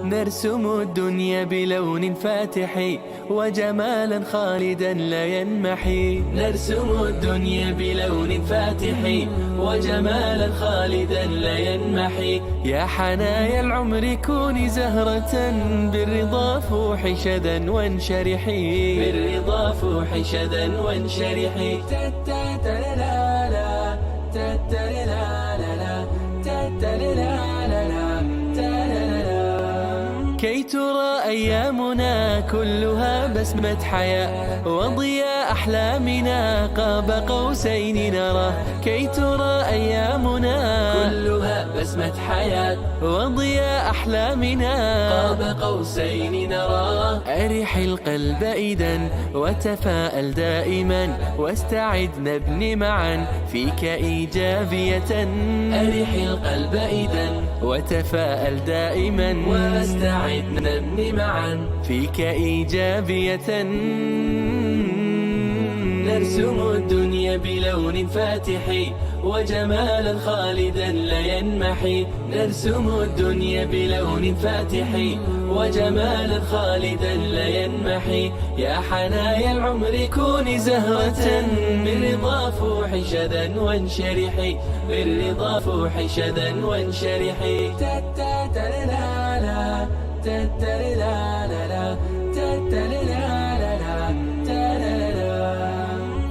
نرسم الدنيا بلون فاتح وجمالا خالدا لا ينمحي. نرسم الدنيا بلون فاتح وجمالا خالدا لا ينمحي. يا حنايا العمر كوني زهرة بالرضا فوحي شذا وانشرحي. بالرضا فوحي شذا وانشرحي. كي ترى أيامنا كلها بسمة حياة وضياء أحلامنا قاب قوسين نراه. كي ترى أيامنا كلها بسمة حياة وضياء أحلامنا قاب قوسين نراه. أرح القلب إذا وتفاءل دائما واستعد نبني معا فيك إيجابية. أرح القلب إذا وتفاءل دائما واستعد نبني معا فيك إيجابية. نرسم الدنيا بلون فاتح وجمالا خالدا لا ينمحي. نرسم الدنيا بلون فاتح وجمالا خالدا لا ينمحي. يا حنايا العمر كوني زهرة بالرضا فوحي شذا وانشرحي. بالرضا فوحي شذا وانشرحي.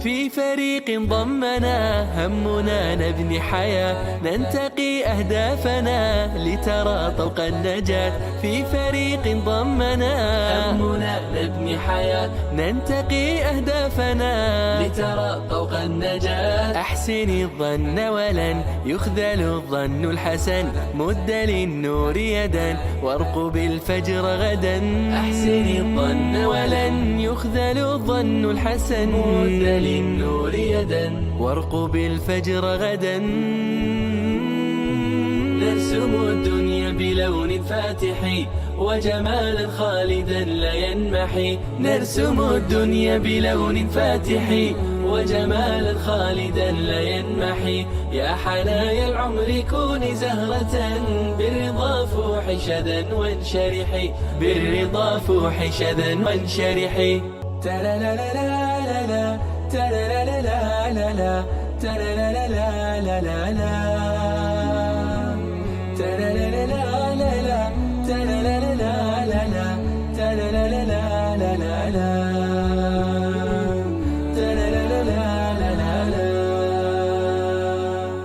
في فريق ضمنا همنا نبني حياة ننتقي أهدافنا لترى طوق النجاة. في فريق ضمنا همنا نبني حياة ننتقي أهدافنا لترى طوق النجاة. أحسن الظن ولن يخذل الظن الحسن مد للنور يدا وارقب الفجر غدا. أحسن الظن ولن يخذل الظن الحسن مد للنور يدا وارقب الفجر غدا. نرسم الدنيا بلون فاتح وجمالا خالدا لا ينمحي. نرسم الدنيا بلون فاتح وجمالا خالدا لا ينمحي. يا حنايا العمر كوني زهرة بالرضا فوحي شذا وانشرحي. بالرضا فوحي شذا وانشرحي.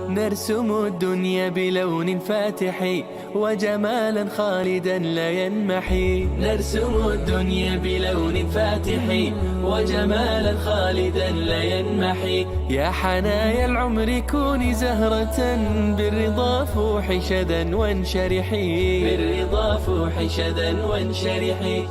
نرسم الدنيا بلون فاتح وجمالا خالدا لا ينمحي. نرسم الدنيا بلون فاتح وجمالا خالدا لا ينمحي. يا حنايا العمر كوني زهرة بالرضا فوحي شذا وانشرحي. بالرضا فوحي شذا وانشرحي.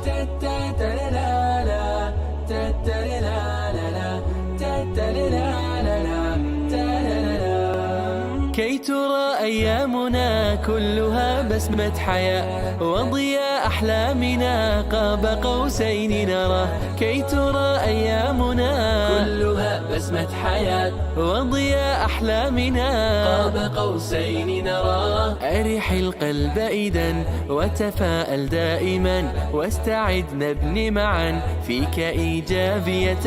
كي ترى أيامنا كلها بسمة حياة وضياء أحلامنا قاب قوسين نراه. كي ترى أيامنا كلها بسمة حياة وضياء أحلامنا قاب قوسين نراه. أرح القلب إذا وتفاءل دائما واستعد نبني معا فيك إيجابية.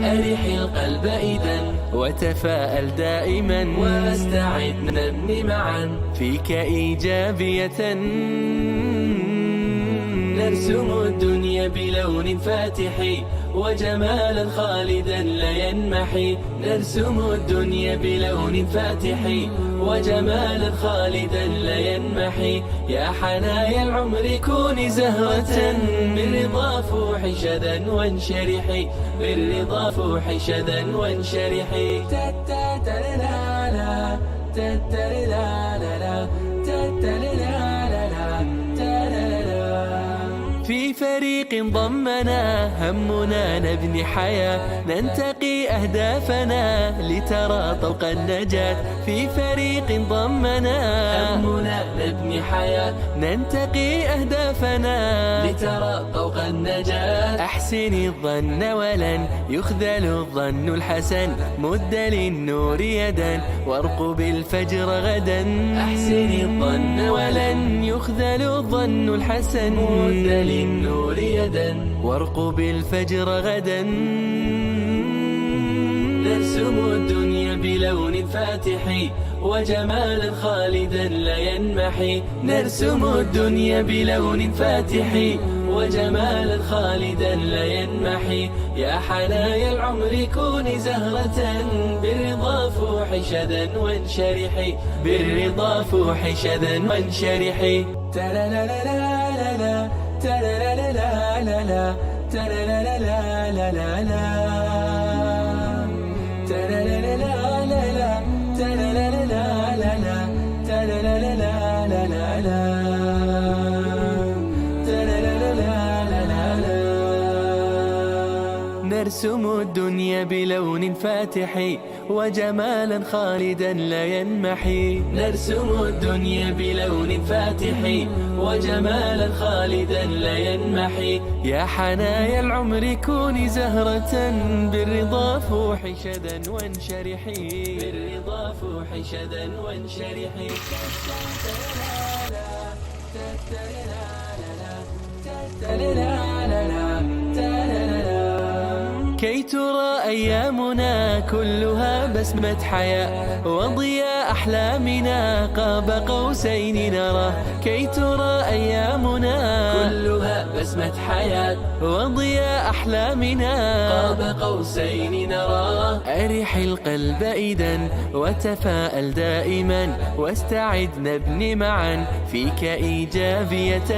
أرح القلب إذا وتفاءل دائما واستعد نبني معا فيك إيجابية. نرسم الدنيا بلون فاتح وجمالا خالدا لا ينمحي. نرسم الدنيا بلون فاتح وجمالا خالدا لا ينمحي. يا حنايا العمر كوني زهرة بالرضا فوحي شذا وانشرحي. بالرضا فوحي شذا وانشرحي. في فريق ضمنا همنا نبني حياة ننتقي أهدافنا لترى طوق النجاة في فريق ضمنا. همنا نبني حياة ننتقي أهدافنا لترى طوق النجاة. أحسن الظن ولن يخذل الظن الحسن، مد للنور يدا وارقب الفجر غدا. أحسن الظن ولن يخذل الظن الحسن، مد للنور يدا وارقب الفجر غدا. نرسم الدنيا بلون فاتح وجمالا خالدا لا ينمحي. نرسم الدنيا بلون فاتح وجمالا خالدا لا ينمحي. يا حنايا العمر كوني زهرة بالرضا فوحي شذا وانشرحي، بالرضا فوحي شذا وانشرحي. تلا لا لا لا لا تلا لا لا لا لا تلا لا لا لا لا لا تلا لا لا لا لا تلا لا لا لا لا تلا لا لا لا لا لا نرسم الدنيا بلون فاتح وجمالا خالدا لا ينمحي. نرسم الدنيا بلون فاتح وجمالا خالدا لا ينمحي. يا حنايا العمر كوني زهرة بالرضا فوحي شذا وانشرحي، بالرضا فوحي شذا وانشرحي. كي ترى أيامنا كلها بسمة حياة وضياء أحلامنا قاب قوسين نراه. كي ترى أيامنا كلها بسمة حياة وضياء أحلامنا قاب قوسين نراه. أرح القلب إذا وتفاءل دائما واستعد نبني معا فيك إيجابية.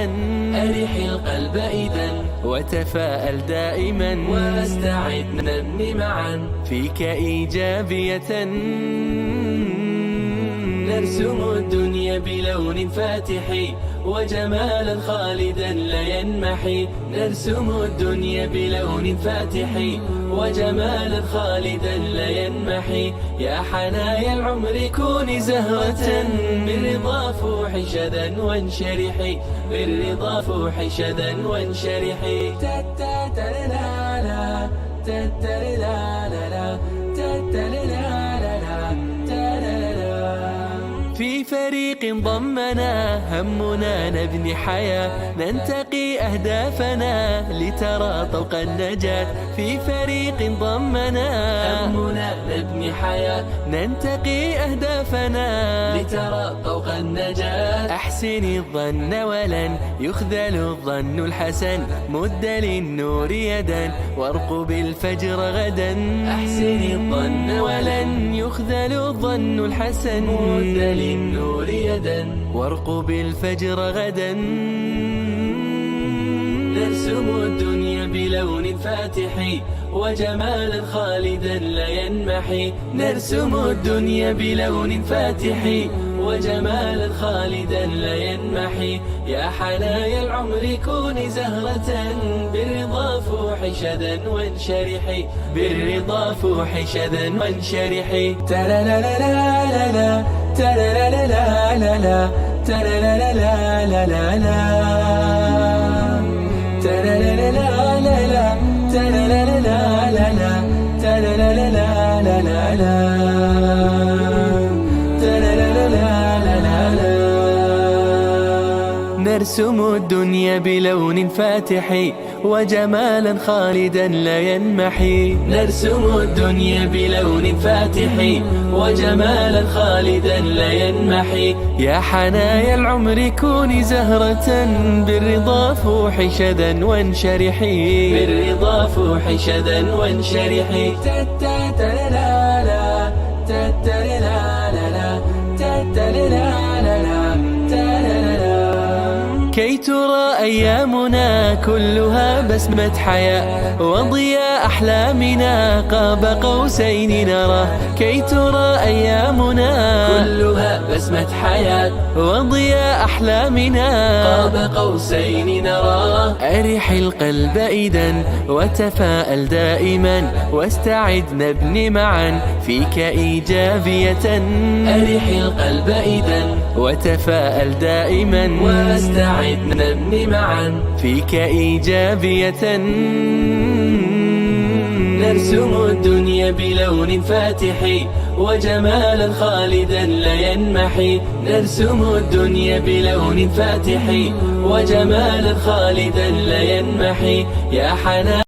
أرح القلب إذا وتفاءل دائما واستعد نبني معا فيك إيجابية. نرسم الدنيا بلون فاتح وجمالا خالدا لا ينمحي. نرسم الدنيا بلون فاتح وجمالا خالدا لا ينمحي. يا حنايا العمر كوني زهرة بالرضا فوحي شذا وانشرحي، بالرضا فوحي شذا وانشرحي. في فريق ضمنا همنا نبني حياة ننتقي أهدافنا لترى طوق النجاة. في فريق ضمنا همنا نبني حياة ننتقي أهدافنا لترى طوق النجاة. أحسن الظن ولن يخذل الظن الحسن، مد للنور يدا وارقب الفجر غدا. أحسن الظن ولن يخذل الظن الحسن، مد للنور يدا وارقب الفجر غدا. نرسم الدنيا بلون فاتح وجمالا خالدا لا ينمحي. نرسم الدنيا بلون فاتح وجمالا خالدا لا ينمحي. يا حنايا العمر كوني زهرة بالرضا فوحي شذا وانشرحي، بالرضا فوحي شذا وانشرحي. تلا لا لا لا لا تلا لا لا لا لا تلا لا لا لا لا لا تلا لا لا لا لا تلا لا لا لا لا تلا لا لا لا لا لا. نرسم الدنيا بلون فاتح وجمالا خالدا لا ينمحي. نرسم الدنيا بلون فاتح وجمالا خالدا لا ينمحي. يا حنايا العمر كوني زهرة بالرضا فوحي شذا وانشرحي، بالرضا فوحي شذا وانشرحي. كي ترى أيامنا كلها بسمة حياة وضياء أحلامنا قاب قوسين نراه. كي ترى أيامنا كلها بسمة وبسمة حياة وضياء أحلامنا قاب قوسين نراه. أرح القلب إذا وتفاءل دائما واستعد نبني معا فيك إيجابية. أرح القلب إذا وتفاءل دائما واستعد نبني معا فيك إيجابية. نرسم الدنيا بلون فاتح وجمالا خالدا لا ينمحي. نرسم الدنيا بلون فاتح وجمالا خالدا لا ينمحي. يا حنان